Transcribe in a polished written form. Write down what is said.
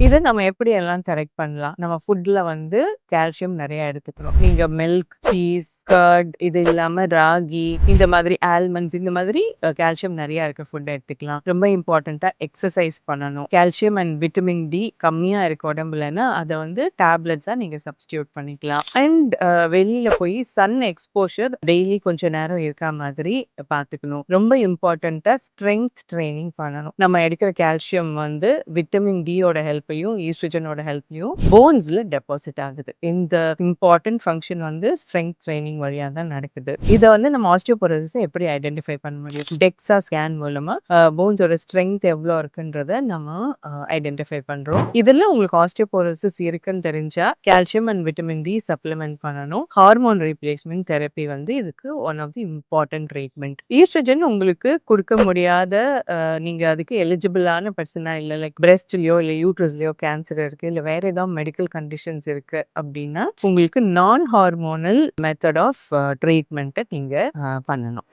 இத நம்ம எப்படி எல்லாம் கரெக்ட் பண்ணலாம்? நம்ம ஃபுட்ல வந்து கால்சியம் நெறைய எடுத்துக்கணும். நீங்க மில்க், சீஸ், கர்ட் இது இல்லாம ராகி, இந்த மாதிரி ஆல்மண்ட்ஸ் இந்த மாதிரி கால்சியம் நெறைய இருக்க ஃபுட் எடுத்துக்கலாம். ரொம்ப இம்பார்ட்டன்ட்டா எக்ஸர்சைஸ் பண்ணணும். கால்சியம் அண்ட் விட்டமின் டி கம்மியா இருக்க உடம்புலன்னா, அத வந்து டேப்லெட்ஸா நீங்க சப்ஸ்டிட்யூட் பண்ணிக்கலாம். அண்ட் வெளியில போய் சன் எக்ஸ்போஷர் டெய்லி கொஞ்ச நேரம் இருக்கா மாதிரி பார்த்துக்கணும். ரொம்ப இம்பார்ட்டன்ட்டா ஸ்ட்ரெங்த் ட்ரெய்னிங் பண்ணணும். நம்ம எடுக்கிற கால்சியம் வந்து விட்டமின் டி யோட ஹெல்ப்பையும், ஈஸ்ட்ரோஜனோட ஹெல்ப்லயும் போன்ஸ்ல டெபாசிட் ஆகுது. இந்த இம்பார்ட்டன்ட் ஃபங்ஷன் வந்து ஸ்ட்ரெங்த் ட்ரெய்னிங் வழியா தான் நடக்குது. இத வந்து நம்ம ஆஸ்டியோபோரோசிஸ எப்படி ஐடென்டிஃபை பண்ண முடியும்? டெக்ஸா ஸ்கேன் மூலமா போன்ஸோட ஸ்ட்ரெங்த் எவ்ளோ இருக்குன்றத நம்ம ஐடென்டிஃபை பண்றோம். இதுல உங்களுக்கு ஆஸ்டியோபோரோசிஸ் இருக்குன்னு தெரிஞ்சா calcium and vitamin D supplement பண்ணணும். ஹார்மோன் ரீப்ளேஸ்மென்ட் தெரப்பி வந்து இதுக்கு one of the important treatment. Oestrogen உங்களுக்கு குடுக்க முடியாத நீங்க அதுக்கு எலிஜிபிளான பர்சனா இல்ல லைக் பிரெஸ்ட்லயோ இல்ல யூட்ரஸ்லயோ கேன்சர் இருக்கு இல்ல வேற ஏதாவது மெடிக்கல் கண்டிஷன்ஸ் இருக்கு அப்படின்னா உங்களுக்கு நான் ஹார்மோனல் மெத்தட் ஆஃப் ட்ரீட்மெண்ட்டை நீங்க பண்ணணும்.